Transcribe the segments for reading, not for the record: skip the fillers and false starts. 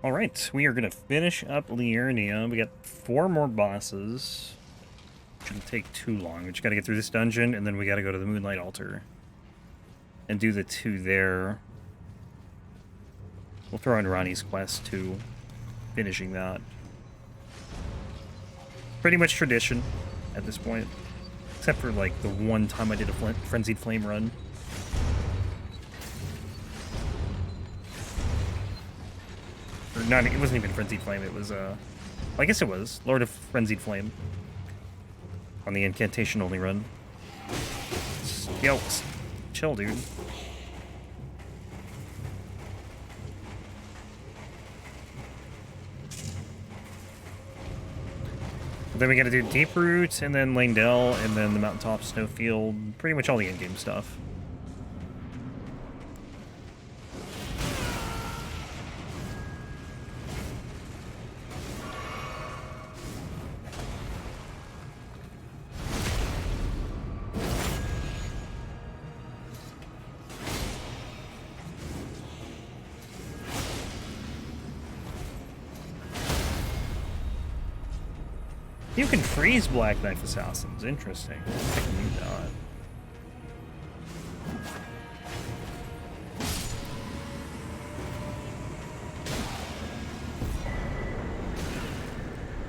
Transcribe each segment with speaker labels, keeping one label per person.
Speaker 1: Alright, we are going to finish up Liurnia. We got 4 more bosses. Shouldn't take too long. We just got to get through this dungeon, and then we got to go to the Moonlight Altar. And do the 2 there. We'll throw in Ronnie's quest, too. Finishing that. Pretty much tradition at this point. Except for, like, the one time I did a Frenzied Flame run. Or not, it wasn't even Frenzied Flame, it was, well, I guess it was. Lord of Frenzied Flame. On the incantation only run. Yo, chill, dude. Then we gotta do Deep Root, and then Langdell, and then the Mountaintop, Snowfield, pretty much all the in-game stuff. You can freeze Black Knife Assassins. Interesting. I can do that.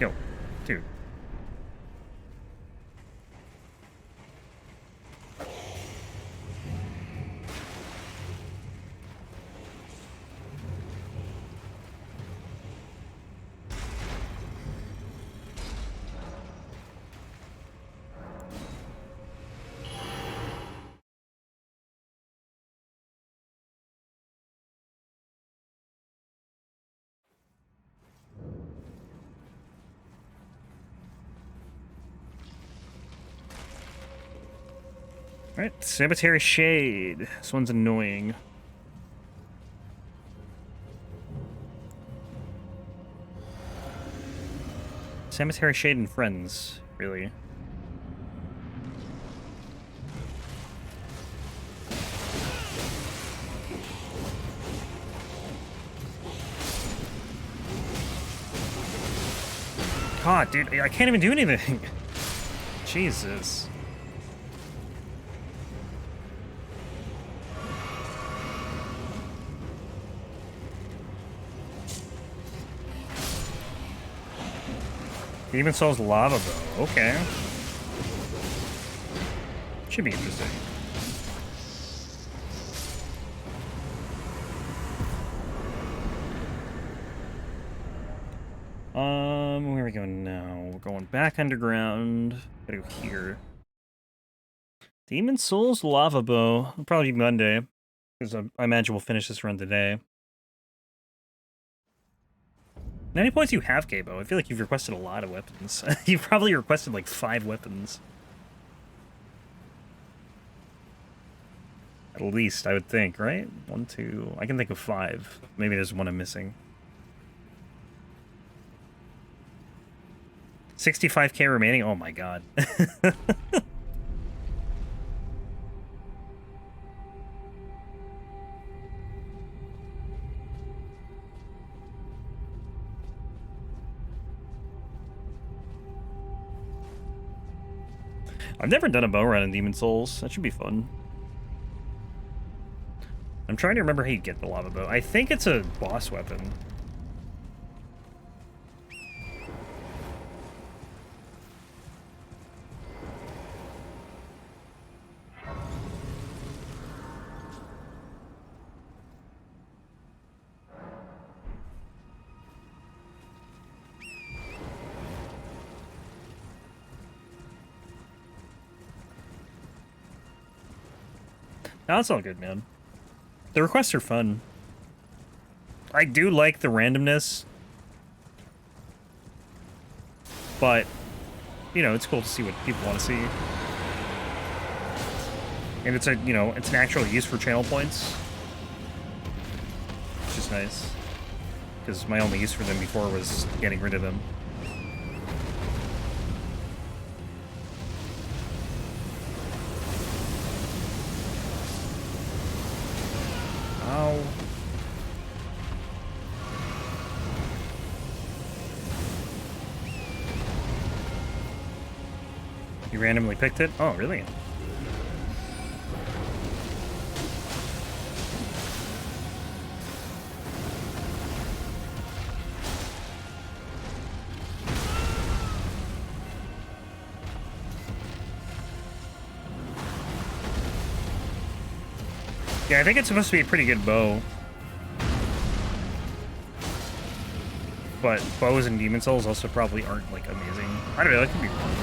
Speaker 1: Yo, dude. Alright, Cemetery Shade. This one's annoying. Cemetery Shade and Friends, really. God, dude, I can't even do anything. Jesus. Demon Soul's Lava Bow. Okay. Should be interesting. Where are we going now? We're going back underground. Gotta go here. Demon Soul's Lava Bow. It'll probably be Monday. Because I imagine we'll finish this run today. How many points do you have, Gabo? I feel like you've requested a lot of weapons. You've probably requested like 5 weapons. At least, I would think, right? 1, 2... I can think of 5. Maybe there's one I'm missing. 65k remaining? Oh my god. I've never done a bow run in Demon Souls. That should be fun. I'm trying to remember how you get the lava bow. I think it's a boss weapon. No, that's all good, man. The requests are fun. I do like the randomness. But, you know, it's cool to see what people want to see. And it's a, you know, it's an actual use for channel points. Which is nice. Because my only use for them before was getting rid of them. Ow. You randomly picked it? Oh, really? Yeah, I think it's supposed to be a pretty good bow. But bows and demon souls also probably aren't, like, amazing. I don't know, that could be wrong.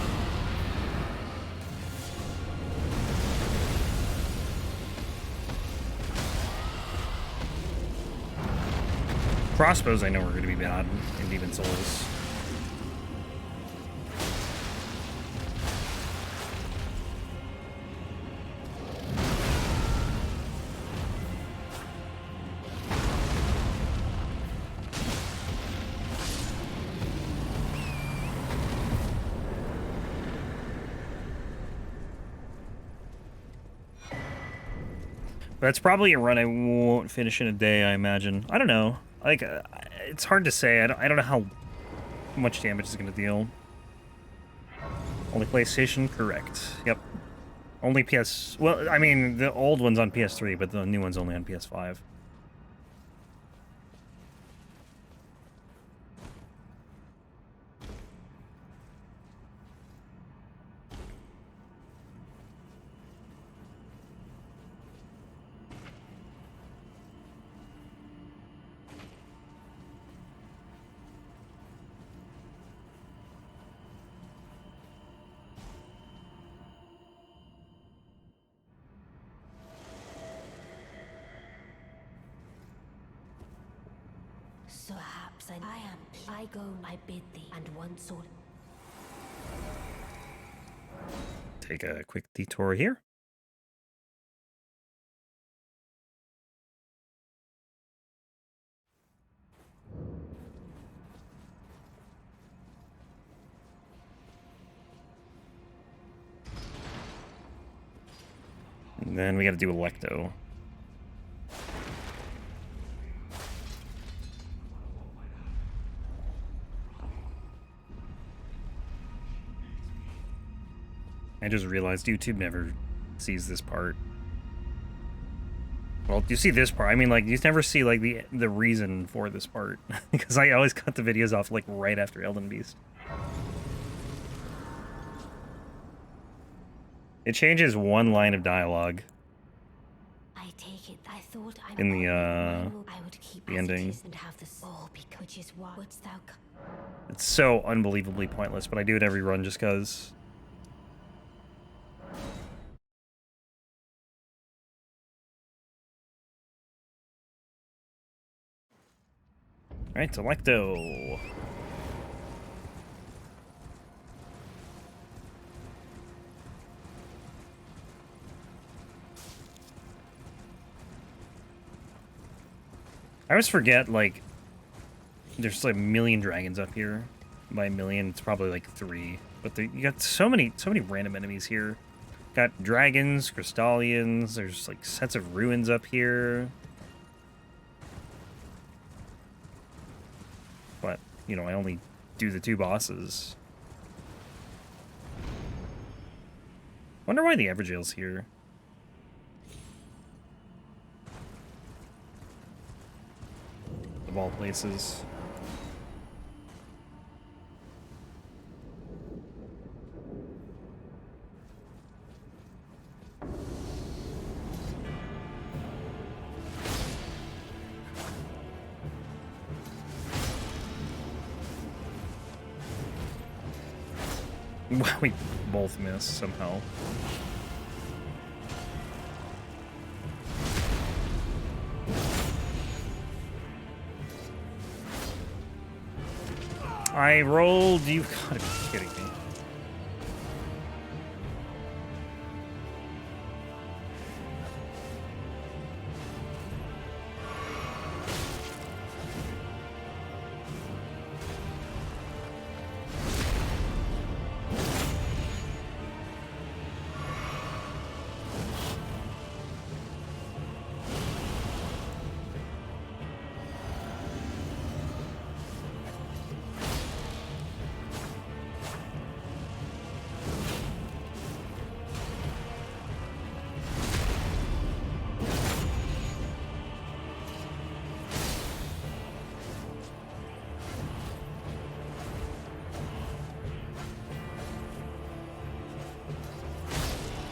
Speaker 1: Crossbows I know are going to be bad in demon souls. That's probably a run I won't finish in a day, I imagine. I don't know. Like, it's hard to say. I don't know how much damage it's going to deal. Only PlayStation? Correct. Yep. Only PS... Well, I mean, the old one's on PS3, but the new one's only on PS5.
Speaker 2: So perhaps I go, I bid thee, and one soul.
Speaker 1: Take a quick detour here. And then we got to do Alecto. I just realized YouTube never sees this part. Well, you see this part. I mean, like, you never see, like, the reason for this part. Because I always cut the videos off, like, right after Elden Beast. It changes one line of dialogue.
Speaker 2: I take it. I thought
Speaker 1: in the
Speaker 2: the
Speaker 1: ending.
Speaker 2: And have this all because is what wouldst thou
Speaker 1: It's so unbelievably pointless, but I do it every run just because. Alright, Alecto. I always forget, like, there's like a million dragons up here. By a million, it's probably like 3. But you got so many random enemies here. Got dragons, crystallians, there's like sets of ruins up here. But, you know, I only do the 2 bosses. Wonder why the Evergaol's here. Of all places. We both missed somehow. I rolled. You gotta be kidding me.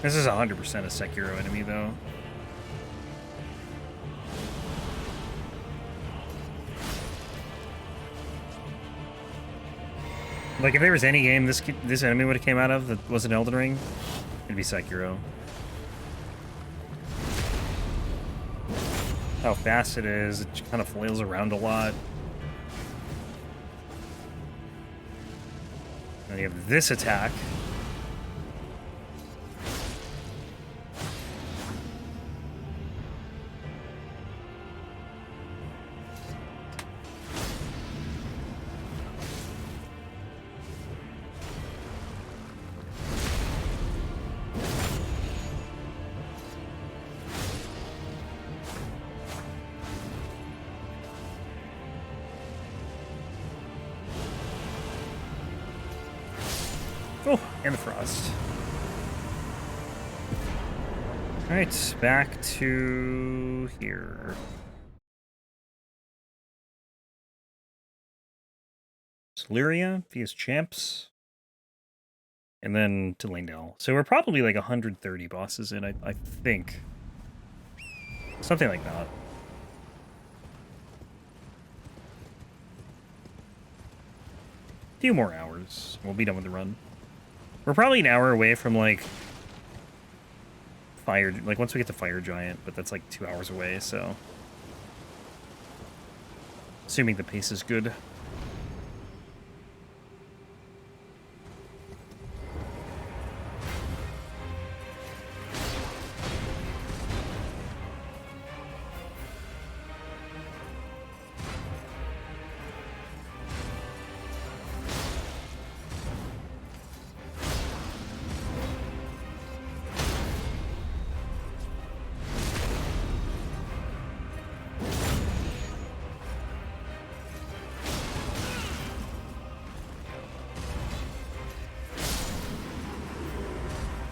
Speaker 1: This is 100% a Sekiro enemy, though. Like, if there was any game this enemy would have came out of that wasn't Elden Ring, it'd be Sekiro. How fast it is, it kind of flails around a lot. And you have this attack. Oh, and the frost. Alright, back to here. Siluria, vs champs. And then to Langdale. So we're probably like 130 bosses in, I think. Something like that. A few more hours. We'll be done with the run. We're probably an hour away from, like, Fire... Like, once we get to Fire Giant, but that's, like, 2 hours away, so... Assuming the pace is good.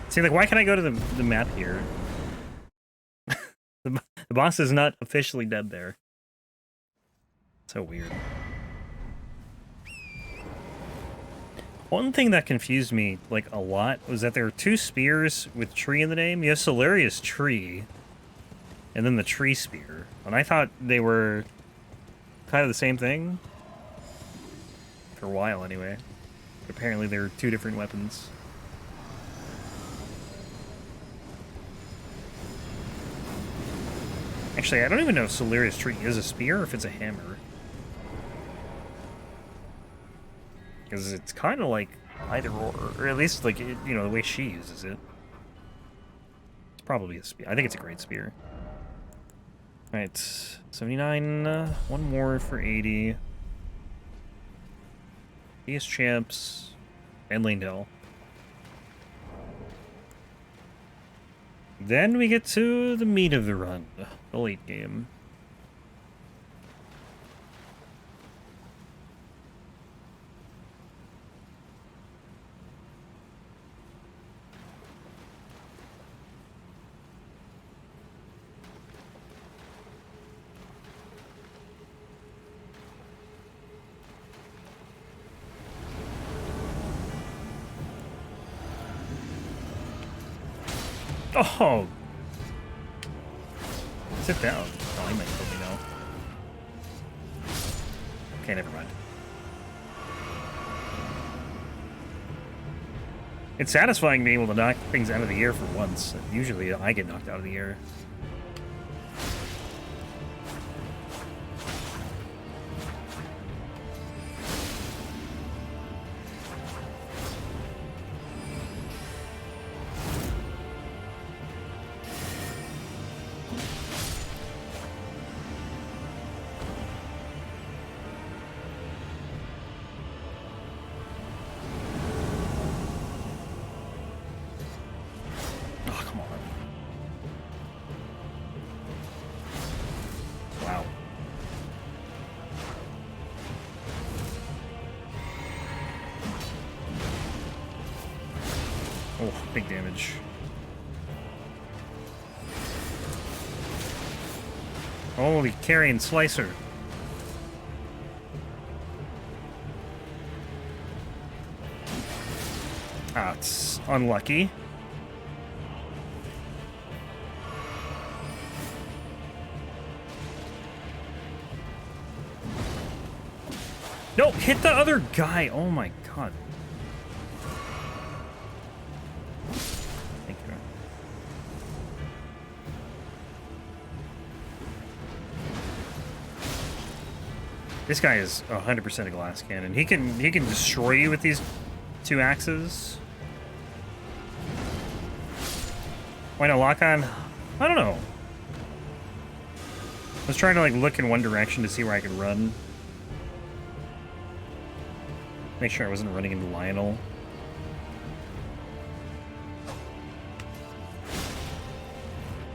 Speaker 1: See, like, why can't I go to the map here? The boss is not officially dead there. So weird. One thing that confused me, like, a lot was that there were 2 spears with tree in the name. You have Siluria's tree, and then the tree spear. And I thought they were kind of the same thing. For a while, anyway. But apparently they're 2 different weapons. Actually, I don't even know if Siluria's tree is a spear or if it's a hammer. Because it's kind of like either or at least, like, you know, the way she uses it. It's probably a spear. I think it's a great spear. Alright, 79, one more for 80. PS Champs, and Langdale. Then we get to the meat of the run, the late game. Oh! Sit down. Oh, he might kill me now. Okay, never mind. It's satisfying being able to knock things out of the air for once. Usually I get knocked out of the air. Big damage. Holy carrion slicer. Ah, it's unlucky. No, hit the other guy. Oh my god. Thank you. This guy is 100% a glass cannon. He can destroy you with these 2 axes. Why not lock on? I don't know. I was trying to like look in one direction to see where I could run. Make sure I wasn't running into Lionel.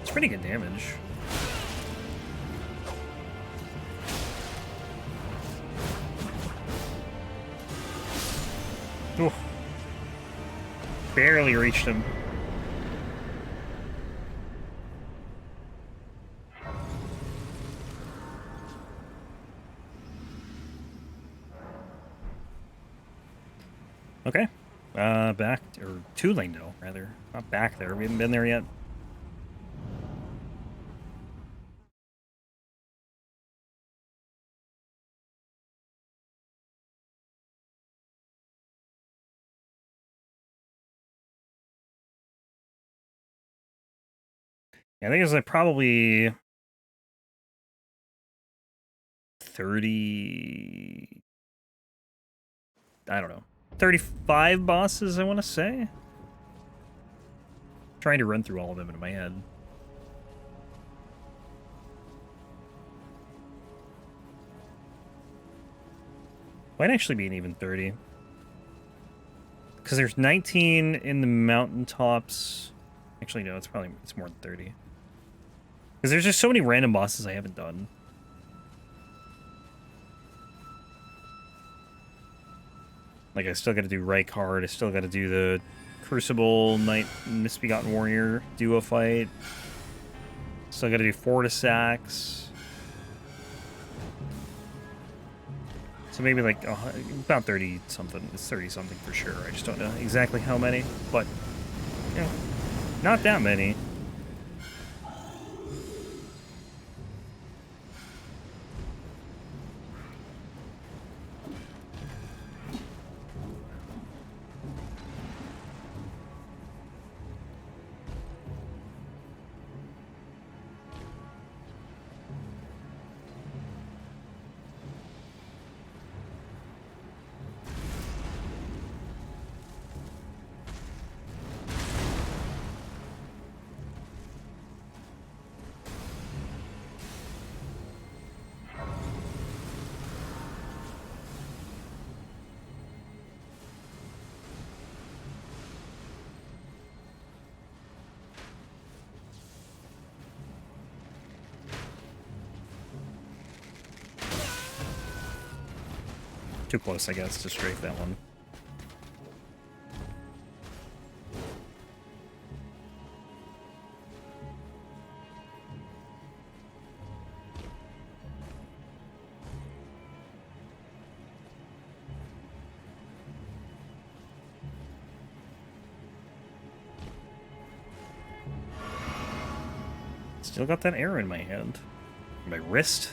Speaker 1: It's pretty good damage. Ooh. Barely reached him. Okay. Back, or to Langdale, rather. Not back there. We haven't been there yet. Yeah, I think it's like probably 30... I don't know. 35 bosses, I want to say. Trying to run through all of them in my head. Might actually be an even 30. Because there's 19 in the Mountaintops. Actually, no, it's more than 30. Because there's just so many random bosses I haven't done. Like, I still got to do Rite card. I still got to do the Crucible Knight Misbegotten Warrior duo fight. Still got to do Fortisax. So maybe like about 30 something. It's 30 something for sure. I just don't know exactly how many, but you know, not that many. Too close, I guess, to strafe that one. Still got that arrow in my hand. My wrist.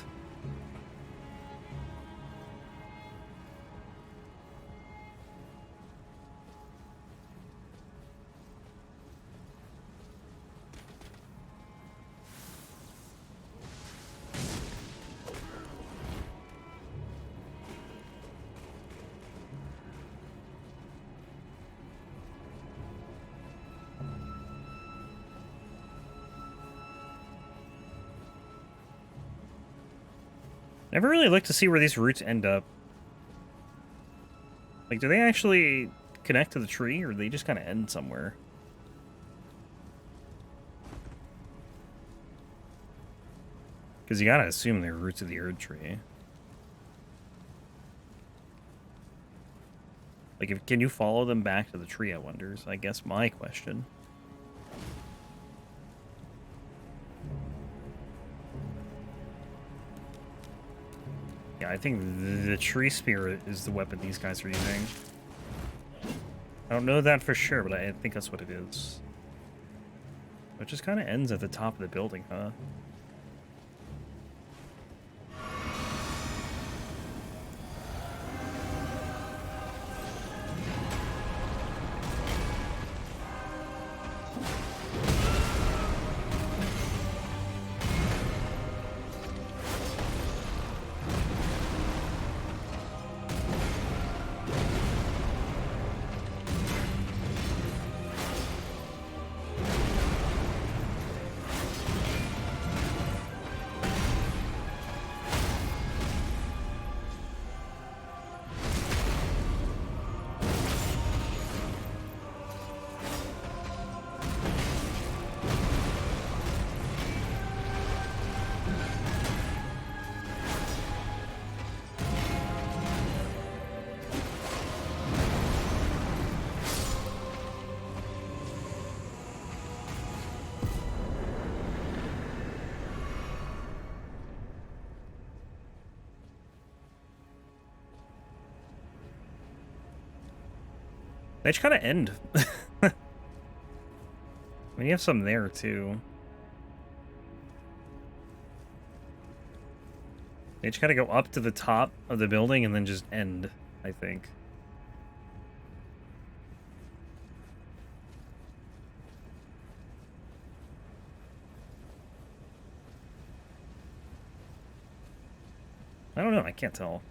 Speaker 1: Never really looked to see where these roots end up. Like, do they actually connect to the tree, or do they just kind of end somewhere? Because you gotta assume they're roots of the Erdtree. Like, can you follow them back to the tree, I wonder, is I guess my question. Yeah, I think the tree spear is the weapon these guys are using. I don't know that for sure, but I think that's what it is. It just kind of ends at the top of the building, huh? They just kind of end. I mean, you have some there, too. They just gotta go up to the top of the building and then just end, I think. I don't know, I can't tell.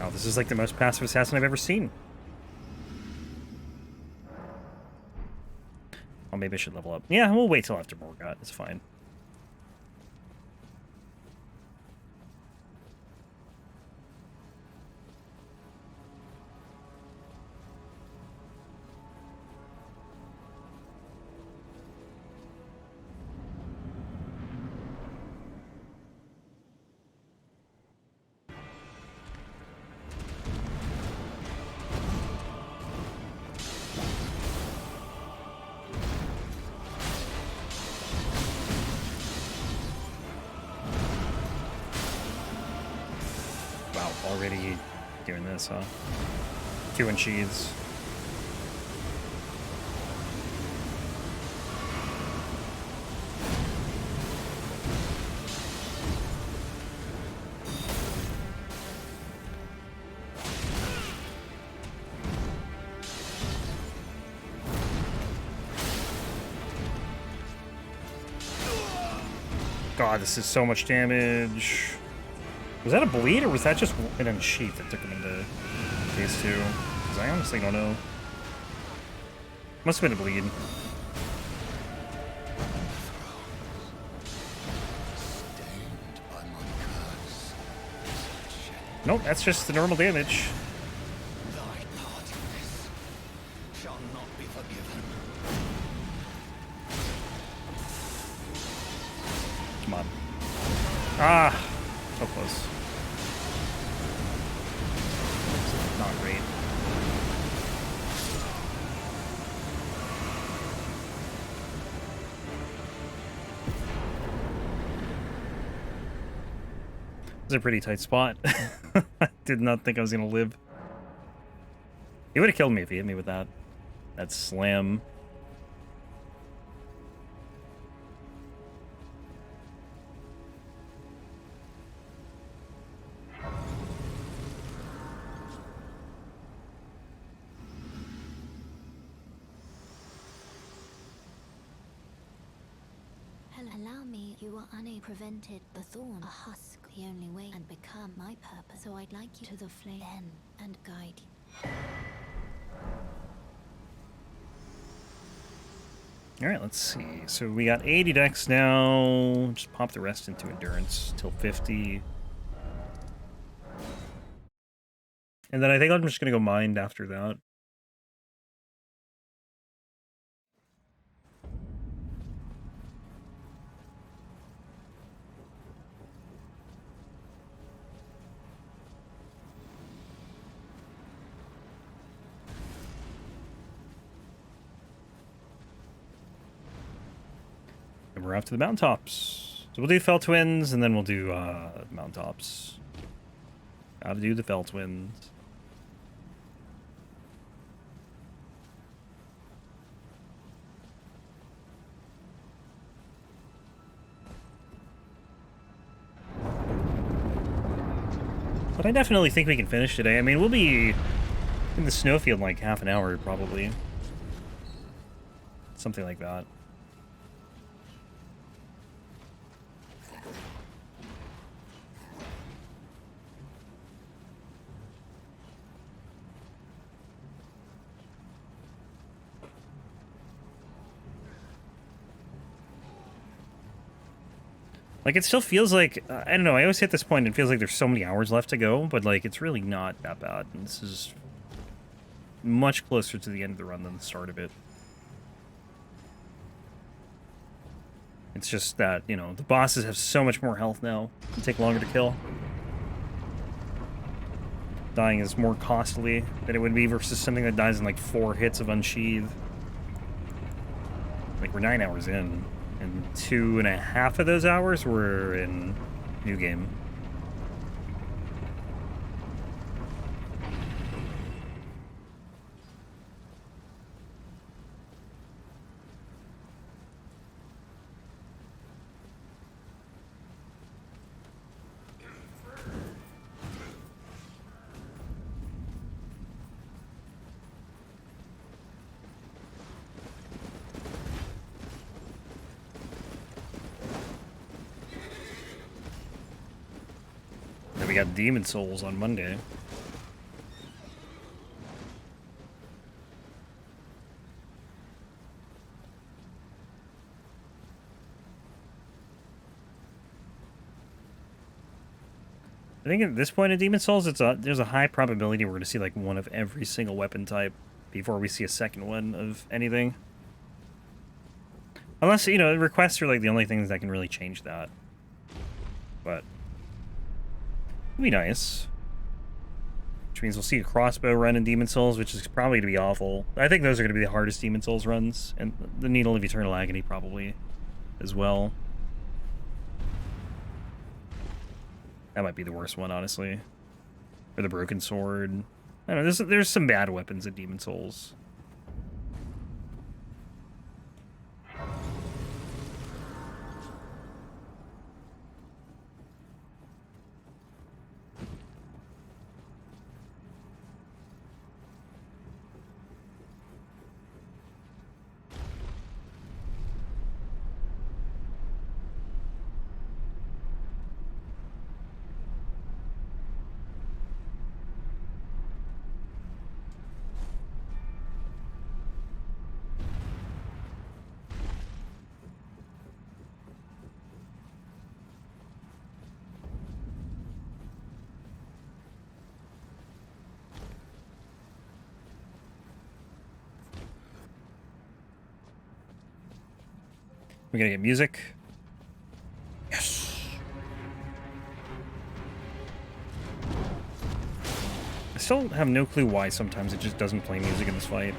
Speaker 1: Oh, this is like the most passive assassin I've ever seen. Oh, maybe I should level up. Yeah, we'll wait till after Morgott. It's fine. Already doing this, huh? 2 in sheaths. God, this is so much damage. Was that a bleed, or was that just an unsheath that took him into phase 2? Because I honestly don't know. Must have been a bleed. Nope, that's just the normal damage. Come on. Ah! So close. Not great. This is a pretty tight spot. I did not think I was gonna live. He would have killed me if he hit me with that. That slam.
Speaker 2: Allow me, you are unable prevented the thorn, a husk, the only way, and become my purpose. So I'd like you to the flame and guide you.
Speaker 1: Alright, let's see. So we got 80 decks now. Just pop the rest into endurance till 50. And then I think I'm just gonna go mind after that. And we're off to the Mountaintops. So we'll do Fell Twins, and then we'll do Mountaintops. Gotta do the Fell Twins. But I definitely think we can finish today. I mean, we'll be in the Snowfield in like half an hour, probably. Something like that. Like, it still feels like, I don't know, I always hit this point and it feels like there's so many hours left to go, but, like, it's really not that bad. And this is much closer to the end of the run than the start of it. It's just that, you know, the bosses have so much more health now. They take longer to kill. Dying is more costly than it would be versus something that dies in, like, 4 hits of Unsheathe. Like, we're 9 hours in. And 2.5 of those hours were in New Game. We got Demon Souls on Monday. I think at this point in Demon Souls, there's a high probability we're going to see like one of every single weapon type before we see a second one of anything. Unless, you know, requests are like the only things that can really change that. But it'll be nice. Which means we'll see a crossbow run in Demon Souls, which is probably going to be awful. I think those are going to be the hardest Demon Souls runs, and the Needle of Eternal Agony probably as well. That might be the worst one, honestly. Or the Broken Sword. I don't know, there's some bad weapons in Demon Souls. We gotta get music. Yes! I still have no clue why sometimes it just doesn't play music in this fight.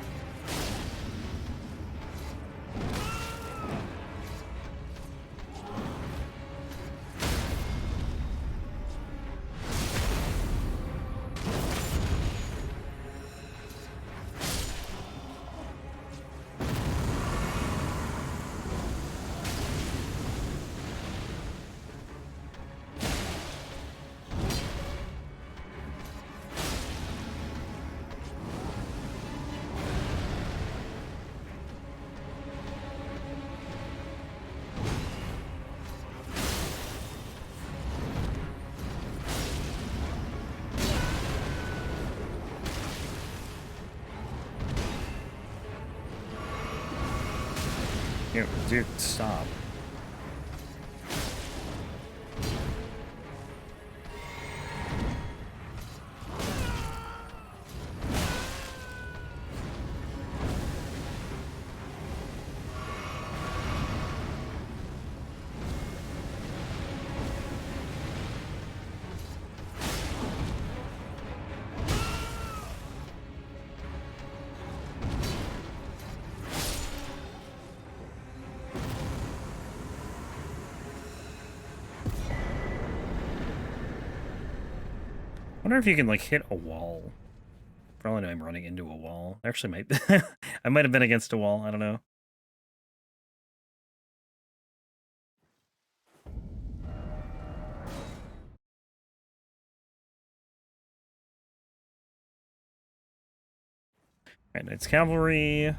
Speaker 1: Yo, dude, stop. I wonder if you can, like, hit a wall. For all I know, I'm running into a wall. Actually, might I might have been against a wall. I don't know. Alright, it's Cavalry.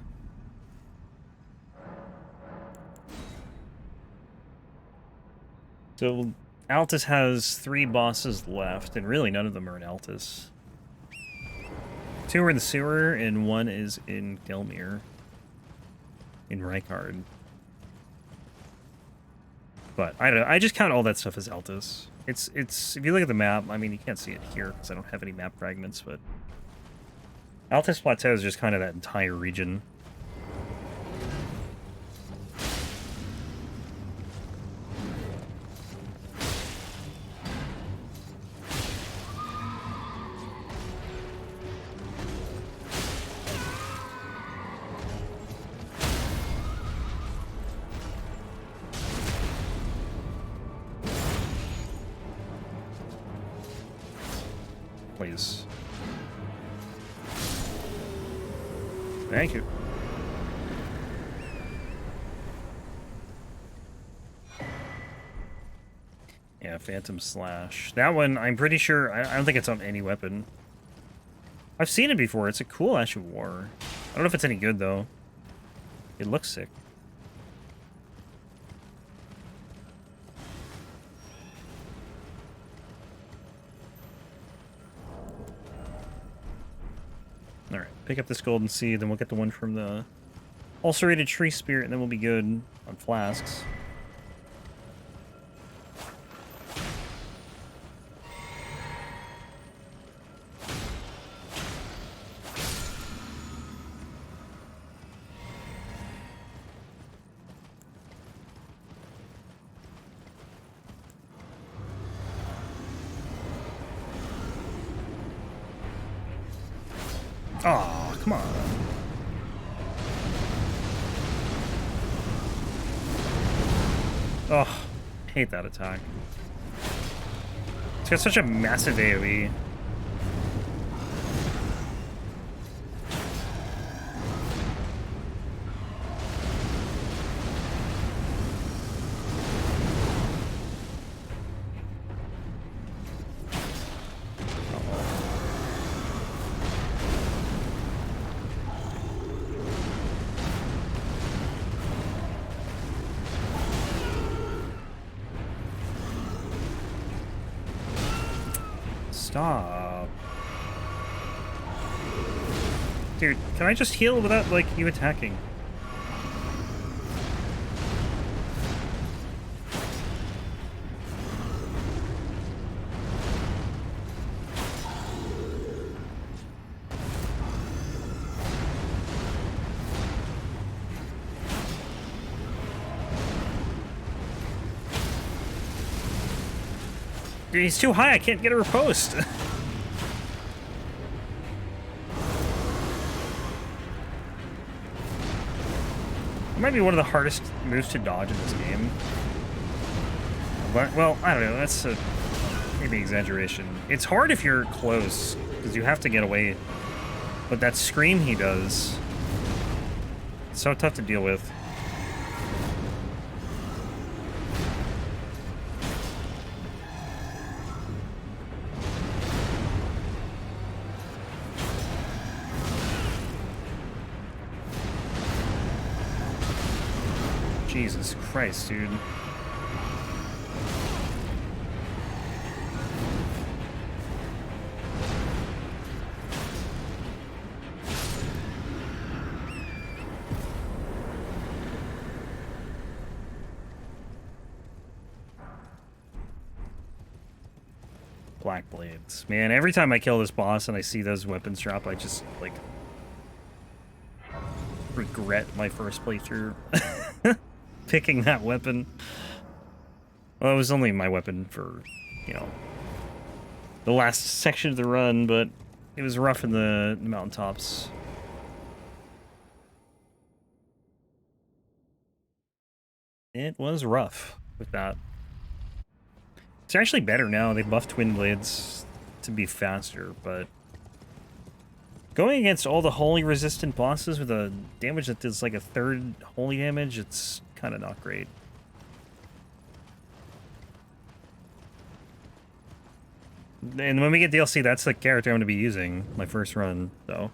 Speaker 1: So, Altus has 3 bosses left, and really none of them are in Altus. 2 are in the sewer, and 1 is in Gelmir. In Rykard. But, I don't know, I just count all that stuff as Altus. It's, if you look at the map, I mean, you can't see it here, because I don't have any map fragments, but Altus Plateau is just kind of that entire region. please. Thank you. Yeah, Phantom Slash. That one, I'm pretty sure, I don't think it's on any weapon. I've seen it before. It's a cool Ash of War. I don't know if it's any good, though. It looks sick. Alright, pick up this golden seed, then we'll get the one from the ulcerated tree spirit, and then we'll be good on flasks. Aw, come on. Oh, hate that attack. It's got such a massive AoE. Stop. Dude, can I just heal without, like, you attacking? Dude, he's too high, I can't get a riposte. It might be one of the hardest moves to dodge in this game. But, well, I don't know, that's a maybe exaggeration. It's hard if you're close, because you have to get away. But that scream he does, it's so tough to deal with. Jesus Christ, dude. Black Blades. Man, every time I kill this boss and I see those weapons drop, I just, like, regret my first playthrough. Picking that weapon. Well, it was only my weapon for, you know, the last section of the run, but it was rough in the mountaintops. It was rough with that. It's actually better now. They buffed Twin Blades to be faster, but going against all the holy resistant bosses with a damage that does like a third holy damage, it's kind of not great. And when we get DLC, that's the character I'm going to be using my first run, so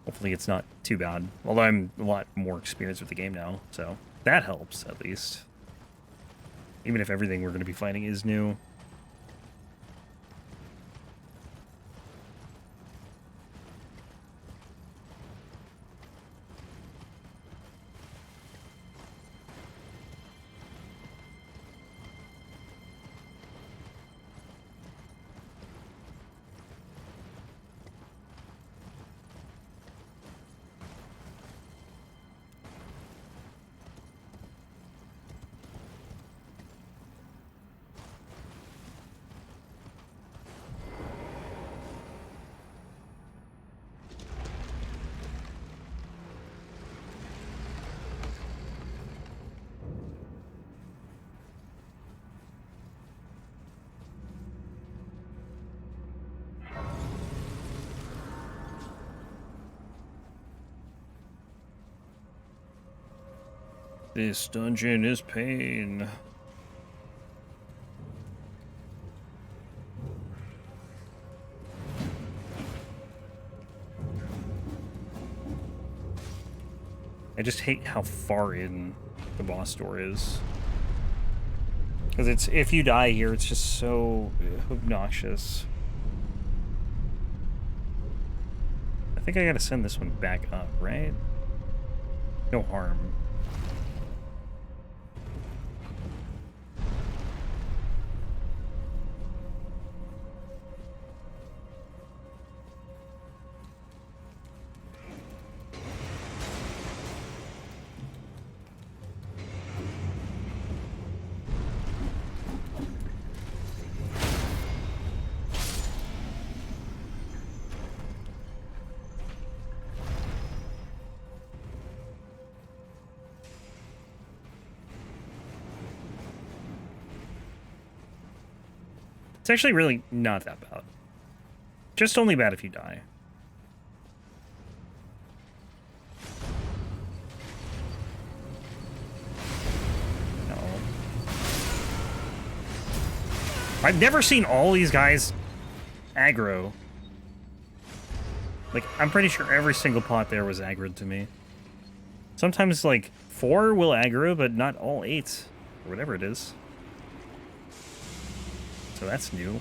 Speaker 1: hopefully it's not too bad. Although I'm a lot more experienced with the game now, so that helps at least. Even if everything we're going to be fighting is new. This dungeon is pain. I just hate how far in the boss door is. Because it's, if you die here, it's just so obnoxious. I think I gotta send this one back up, right? No harm. It's actually really not that bad. Just only bad if you die. No. I've never seen all these guys aggro. Like, I'm pretty sure every single pot there was aggroed to me. Sometimes, like, 4 will aggro, but not all 8. Or whatever it is. So that's new.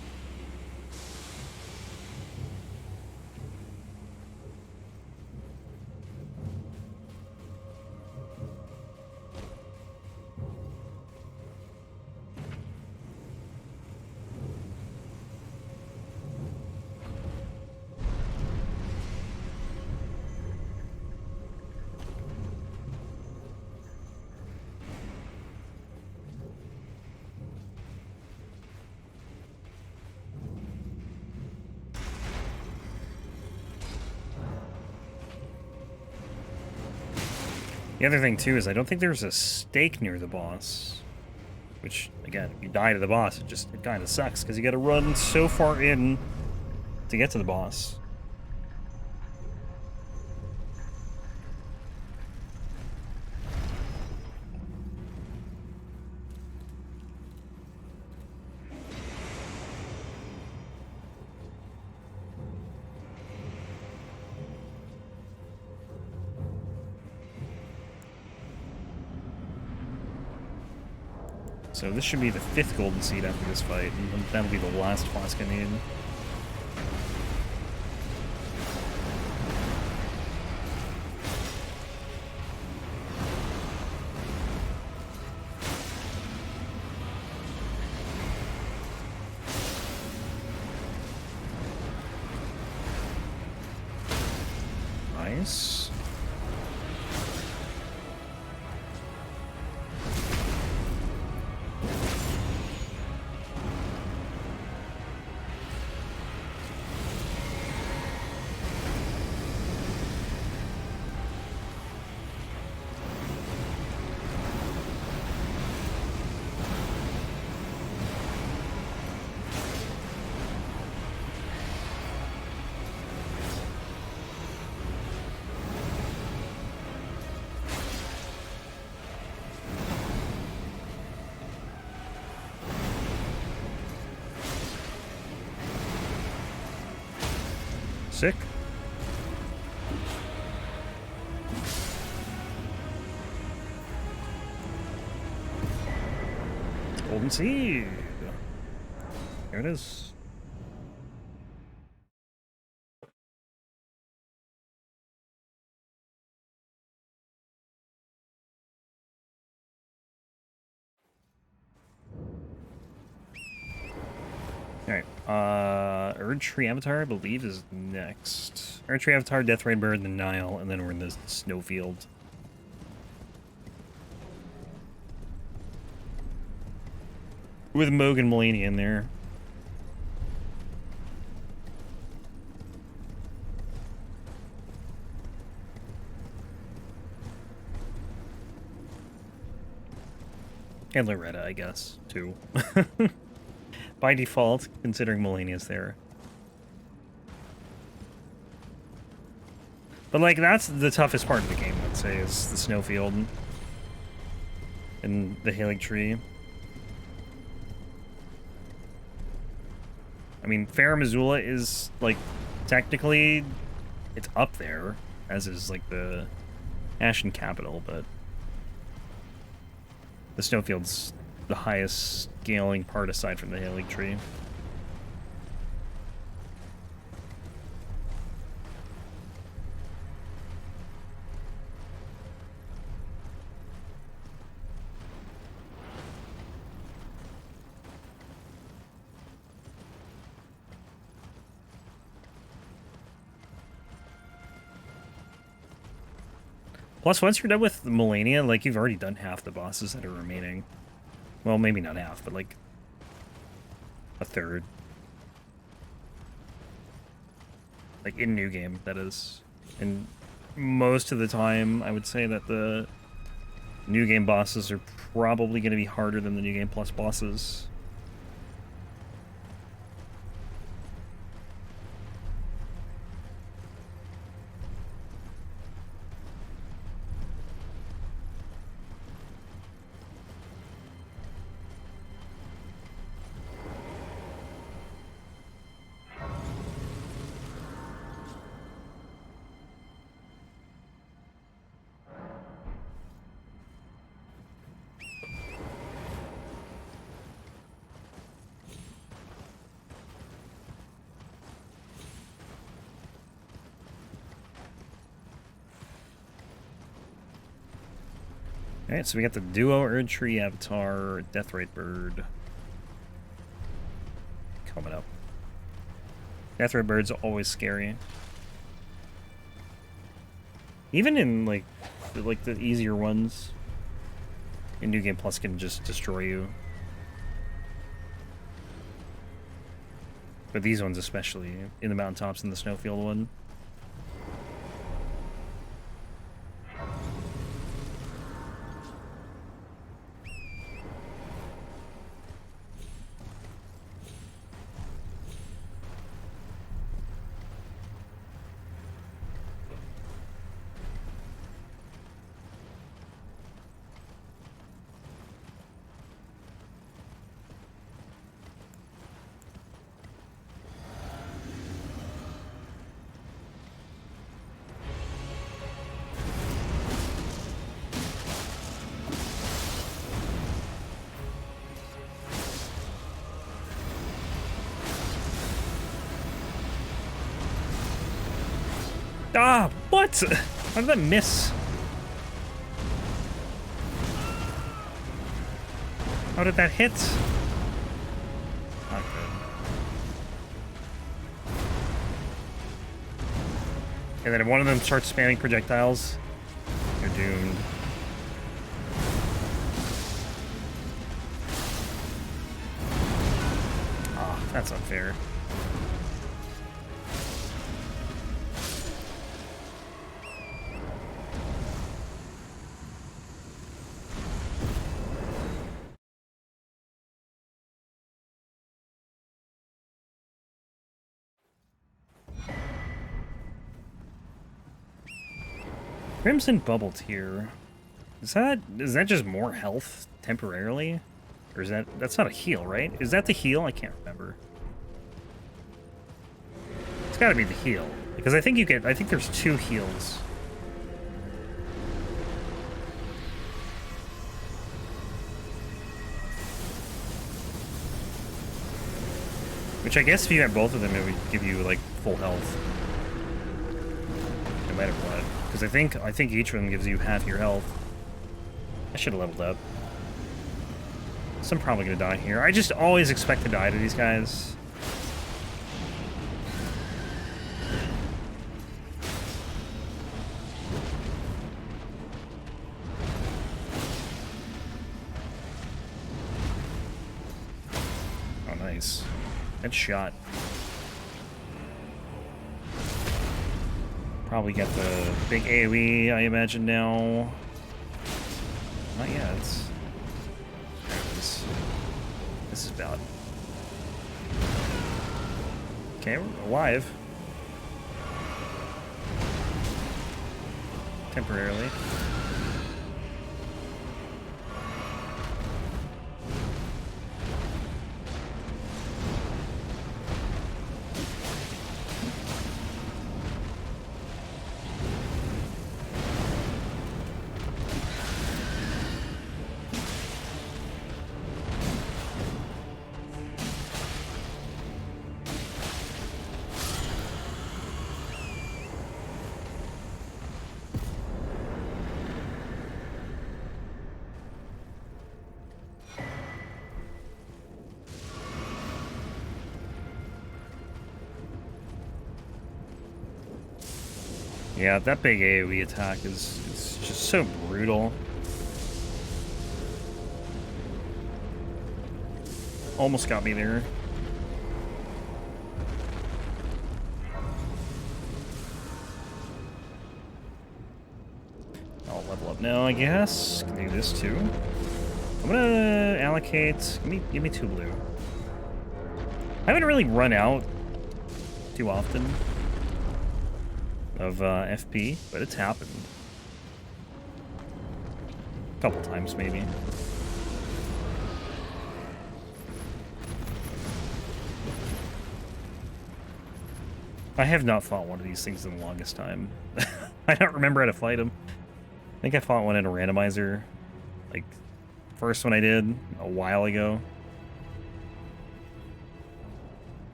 Speaker 1: The other thing, too, is I don't think there's a stake near the boss. Which, again, if you die to the boss, it kind of sucks, because you gotta run so far in to get to the boss. So this should be the 5th golden seed after this fight, and that'll be the last flask I need. Nice. Sick. Golden seed. Here it is. Alright, Erdtree Avatar, I believe, is next. Erdtree Avatar, Death Ray Bird, then Niall, and then we're in the Snowfield. With Moog and Mulaney in there. And Loretta, I guess, too. By default, considering Mulaney is there. But, like, that's the toughest part of the game, let's say, is the Snowfield. in the Haligtree. I mean, Farum Azula is, like, technically, it's up there, as is, like, the Ashen Capital, but the Snowfield's the highest scaling part aside from the Haligtree. Plus, once you're done with Melania, like, you've already done half the bosses that are remaining. Well, maybe not half, but, like, a third. Like, in New Game, that is. And most of the time, I would say that the New Game bosses are probably going to be harder than the New Game Plus bosses. Alright, so we got the duo Erdtree avatar, Deathrite Bird. Coming up. Deathrite Bird's always scary. Even in, like the easier ones, in New Game Plus can just destroy you. But these ones especially, in the Mountaintops and the Snowfield one. Ah, what? How did that miss? How did that hit? Not good. And then if one of them starts spamming projectiles, you're doomed. Ah, that's unfair. Crimson Bubble Tier. Is that just more health temporarily? Or is that's not a heal, right? Is that the heal? I can't remember. It's gotta be the heal. Because I think there's 2 heals. Which I guess if you had both of them, it would give you like full health. No matter what. Because I think each one gives you half your health. I should have leveled up. So I'm probably gonna die here. I just always expect to die to these guys. Oh, nice. Good shot. Probably get the big AoE, I imagine now. Not yet. There it is. This is bad. Okay, we're alive. Yeah, that big AoE attack is just so brutal. Almost got me there. I'll level up now, I guess. Can do this too. I'm gonna allocate. Give me 2 blue. I haven't really run out too often of FP, but it's happened. A couple times, maybe. I have not fought one of these things in the longest time. I don't remember how to fight them. I think I fought one in a randomizer, like, first one I did a while ago.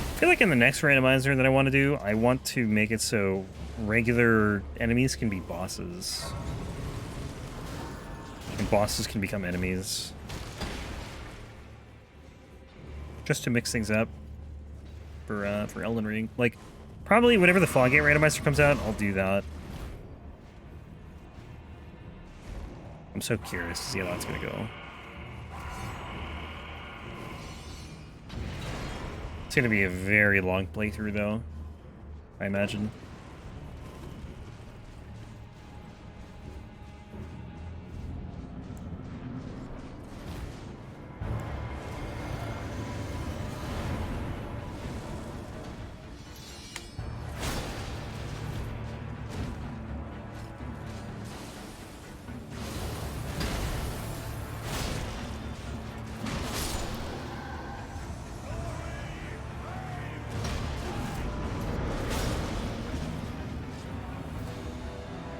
Speaker 1: I feel like in the next randomizer that I want to do, I want to make it so regular enemies can be bosses. And bosses can become enemies. Just to mix things up for Elden Ring. Like, probably whenever the Foggate randomizer comes out, I'll do that. I'm so curious to see how that's going to go. It's going to be a very long playthrough, though, I imagine.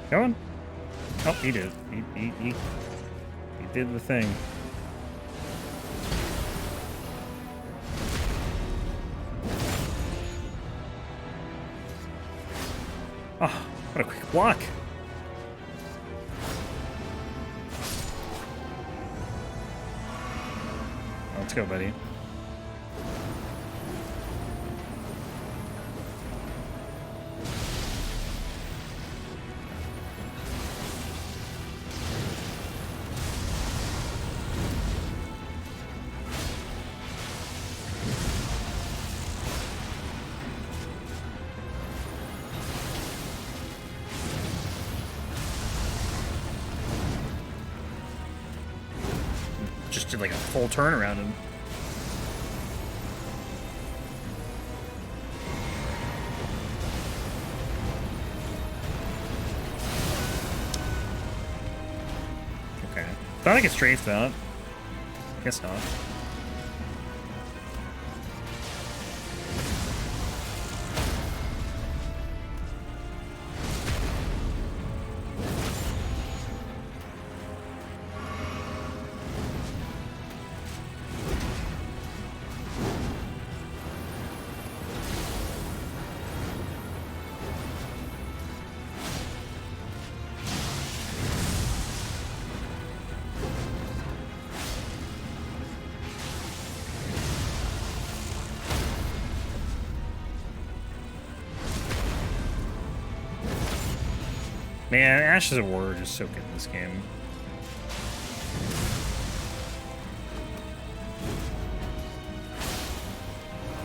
Speaker 1: Go on. Oh, he did. He did the thing. Oh, what a quick block. Let's go, buddy. Just did like a full turn around him. Okay. Thought I could strafe that. Guess not. Man, Ashes of War are just so good in this game.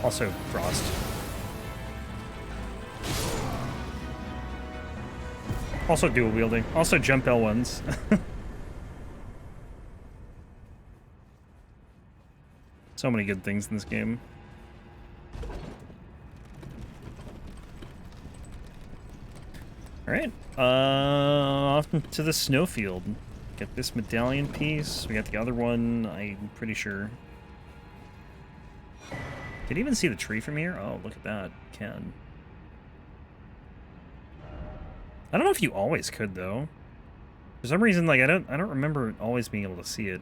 Speaker 1: Also, Frost. Also dual wielding. Also jump L1s. So many good things in this game. Alright, off to the Snowfield. Get this medallion piece. We got the other one, I'm pretty sure. Did you even see the tree from here? Oh, look at that. Can. I don't know if you always could, though. For some reason, like, I don't remember always being able to see it.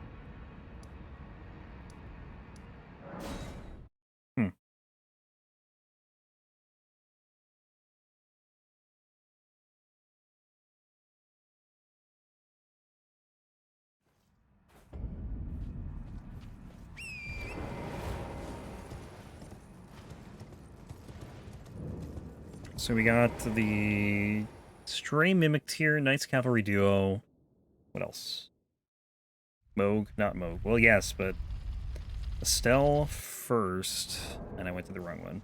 Speaker 1: So we got the Stray Mimic Tier, Knights Cavalry Duo. What else? Moog? Not Moog. Well, yes, but Astel first, and I went to the wrong one.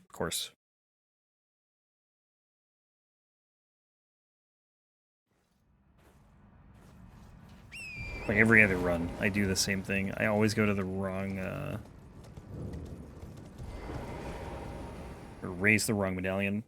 Speaker 1: Of course. Like every other run, I do the same thing. I always go to the wrong, or raise the wrong medallion.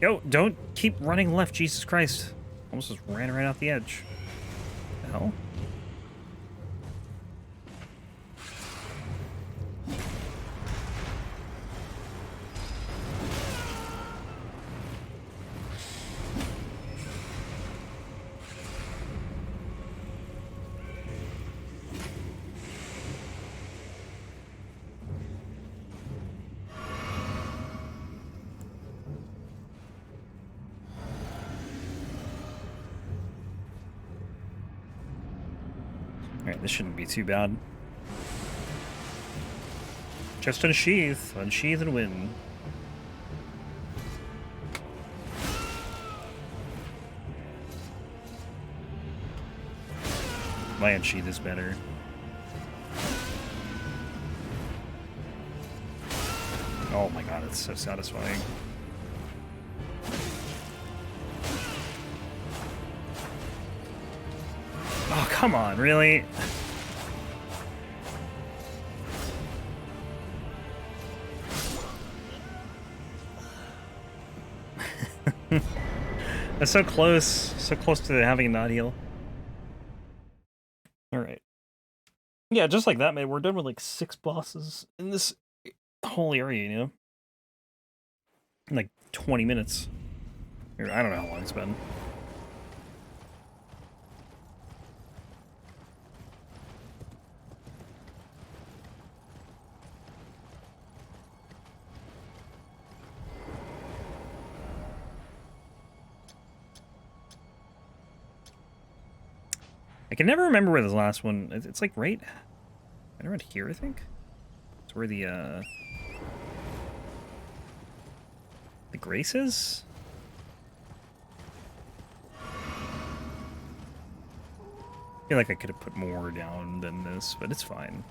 Speaker 1: Yo, don't keep running left, Jesus Christ. Almost just ran right off the edge. What the hell? Alright, this shouldn't be too bad. Just unsheath. Unsheath and win. My unsheath is better. Oh my god, it's so satisfying. Oh, come on, really? That's so close to having a not heal. Alright. Yeah, just like that, man, we're done with like 6 bosses in this whole area, you know? In like 20 minutes. Or, I don't know how long it's been. I can never remember where this last one... It's like right around here, I think? It's where the Grace is? I feel like I could have put more down than this, but it's fine.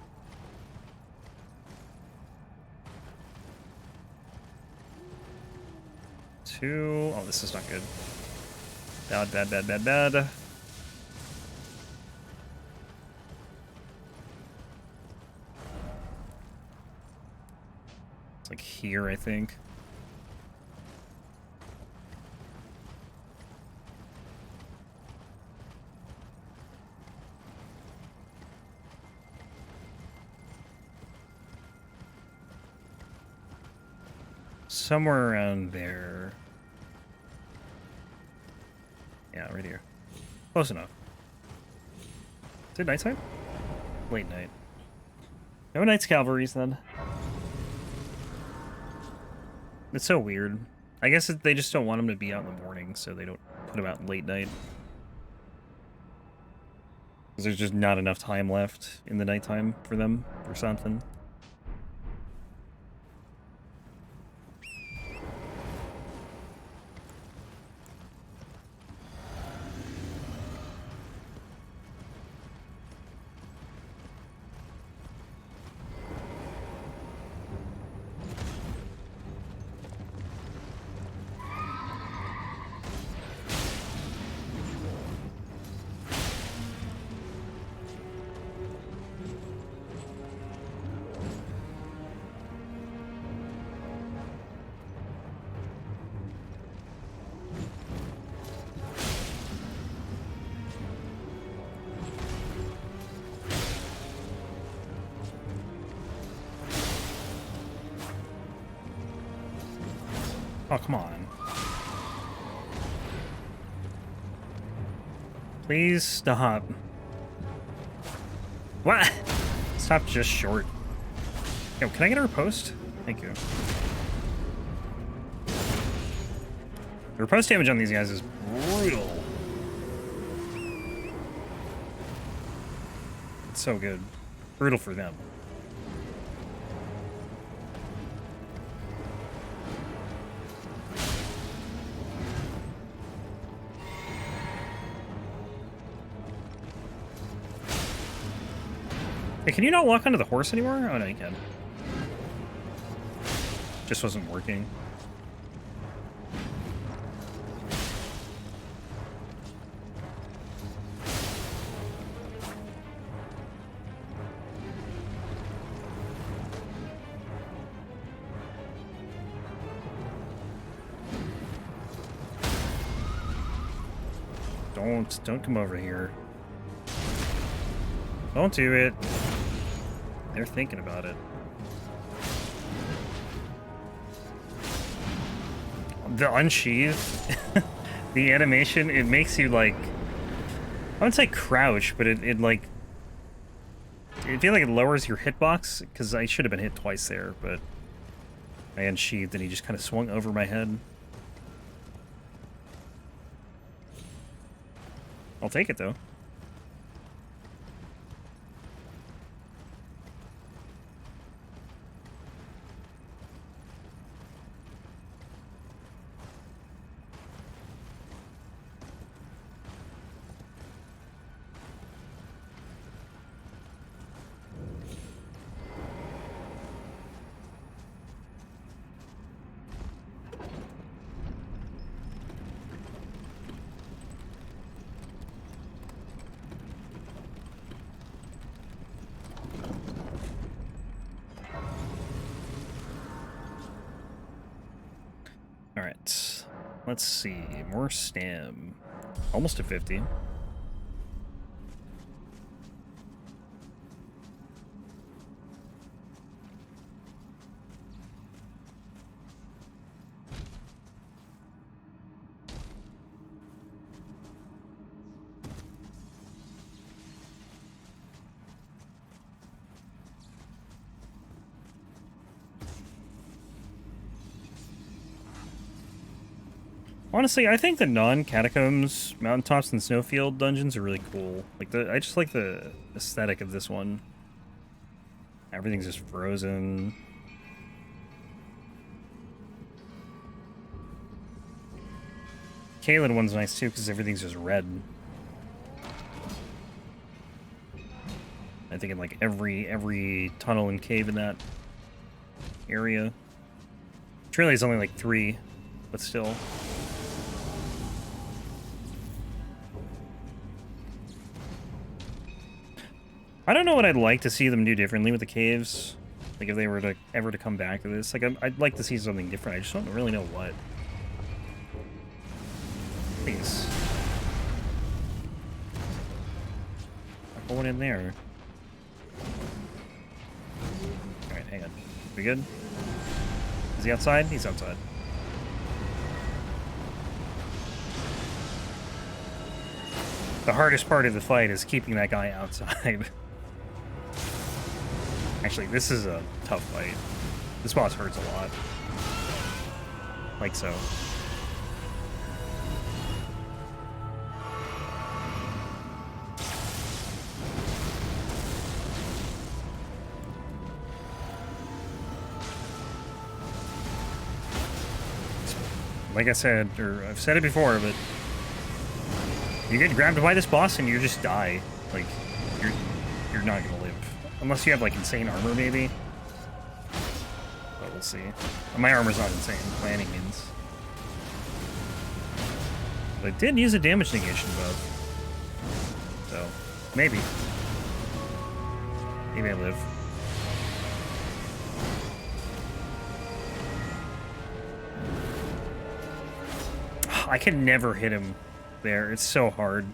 Speaker 1: Two... Oh, this is not good. Bad, bad, bad, bad, bad. Like here, I think. Somewhere around there. Yeah, right here. Close enough. Is it nighttime? Late night. No Knights Cavalries then. It's so weird. I guess they just don't want them to be out in the morning, so they don't put them out late night. Because there's just not enough time left in the nighttime for them, or something. Oh, come on. Please stop. What? Stop just short. Yo, can I get a riposte? Thank you. The riposte damage on these guys is brutal. It's so good. Brutal for them. Hey, can you not walk onto the horse anymore? Oh, no, you can. Just wasn't working. Don't come over here. Don't do it. They're thinking about it. The unsheath, the animation, it makes you like, I wouldn't say crouch, but it like, I feel like it lowers your hitbox, because I should have been hit twice there, but I unsheathed and he just kind of swung over my head. I'll take it though. Alright, let's see, more stam. Almost to 50. Honestly, I think the non-Catacombs, Mountaintops, and Snowfield dungeons are really cool. Like I just like the aesthetic of this one. Everything's just frozen. Caelid one's nice too because everything's just red. I think in like every tunnel and cave in that area. Truly, it's only like 3, but still. I don't know what I'd like to see them do differently with the caves. Like if they were to ever to come back to this. Like I'd like to see something different. I just don't really know what. Please. I'm going in there. Alright, hang on. We good? Is he outside? He's outside. The hardest part of the fight is keeping that guy outside. Actually, this is a tough fight. This boss hurts a lot. Like so. Like I said, or I've said it before, but you get grabbed by this boss and you just die. Like, you're not gonna live. Unless you have, like, insane armor, maybe. But we'll see. My armor's not insane, by any means. But I did use a damage negation buff. So, maybe. Maybe I live. I can never hit him there. It's so hard.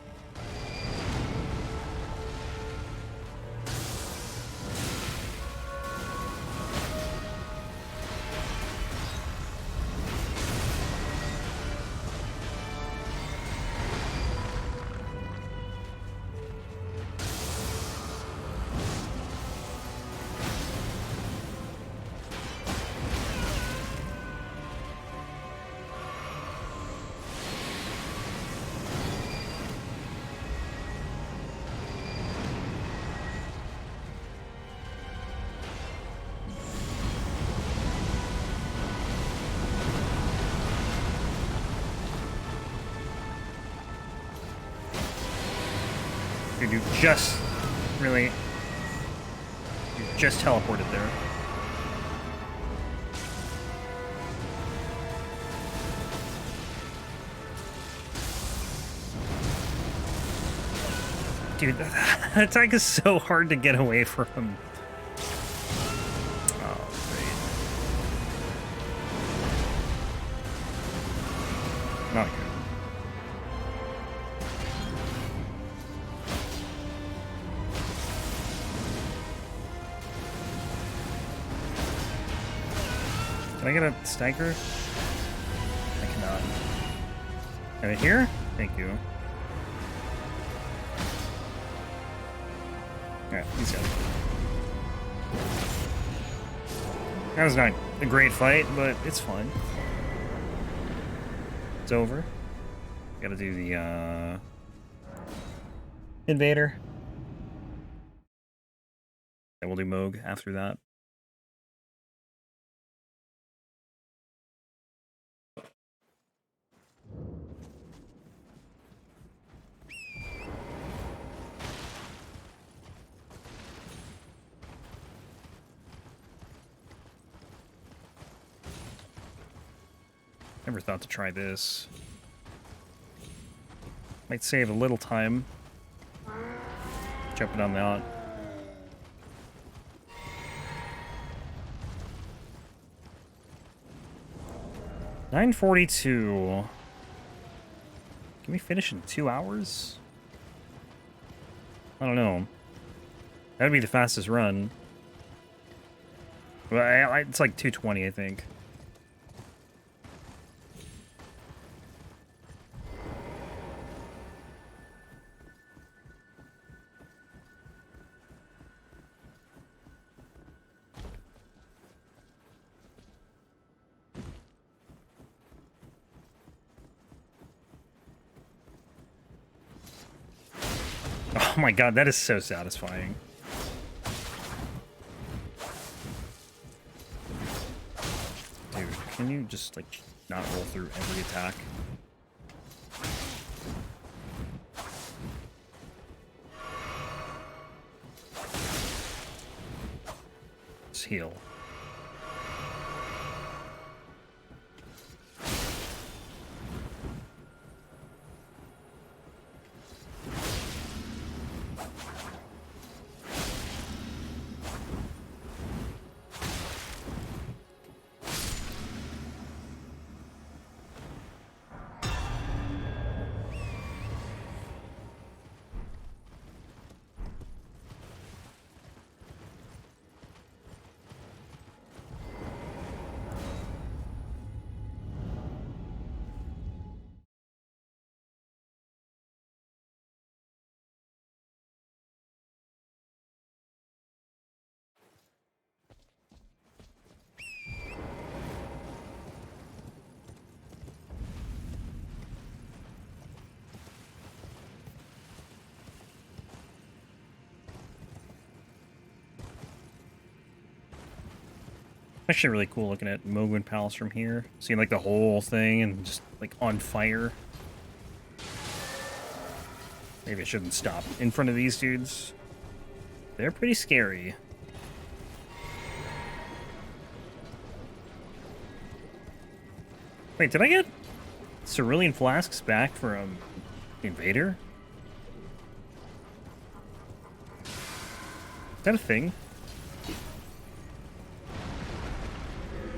Speaker 1: Dude, you just... Really? You just teleported there. Dude, that attack is so hard to get away from. Oh, great. Not good. Can I get a stagger? I cannot. Have it here? Thank you. Alright, he's got it. That was not a great fight, but it's fine. It's over. Gotta do the, Invader. And we'll do Moog after that. Never thought to try this. Might save a little time. Jumping on that. $9:42. Can we finish in 2 hours? I don't know. That would be the fastest run. Well, it's like 2:20, I think. Oh my god, that is so satisfying. Dude, can you just, like, not roll through every attack? Just heal. Actually really cool looking at Mogwin Palace from here. Seeing like the whole thing and just like on fire. Maybe I shouldn't stop in front of these dudes. They're pretty scary. Wait, did I get cerulean flasks back from the Invader? Is that a thing?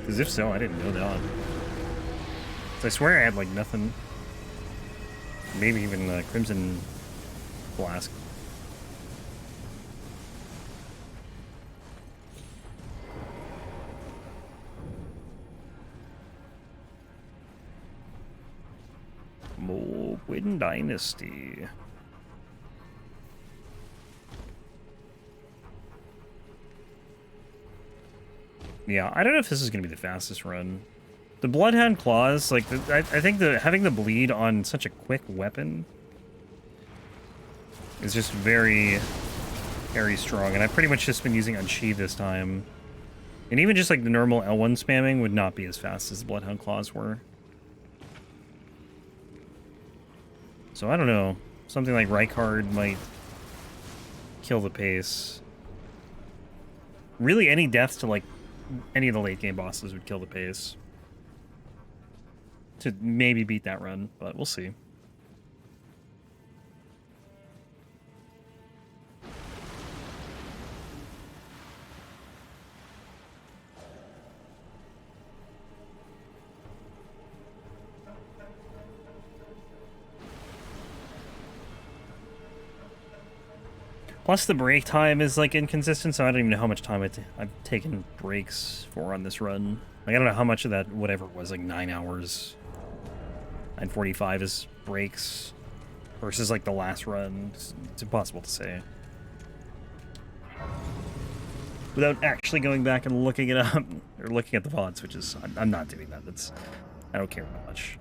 Speaker 1: Because if so, I didn't know that. So I swear I had, like, nothing. Maybe even a Crimson Flask. Morgott Dynasty. Yeah, I don't know if this is going to be the fastest run. The Bloodhound Claws, like, I think having the bleed on such a quick weapon is just very, very strong. And I've pretty much just been using Unsheathe this time. And even just, like, the normal L1 spamming would not be as fast as the Bloodhound Claws were. So I don't know. Something like Rykard might kill the pace. Really, any deaths to, like, any of the late game bosses would kill the pace. To maybe beat that run, but we'll see. Plus the break time is like inconsistent, so I don't even know how much time I've taken breaks for on this run. Like, I don't know how much of that, whatever it was, like 9 hours, 9:45 is breaks versus like the last run. It's impossible to say. Without actually going back and looking it up, or looking at the VODs, which is, I'm not doing that. I don't care that much.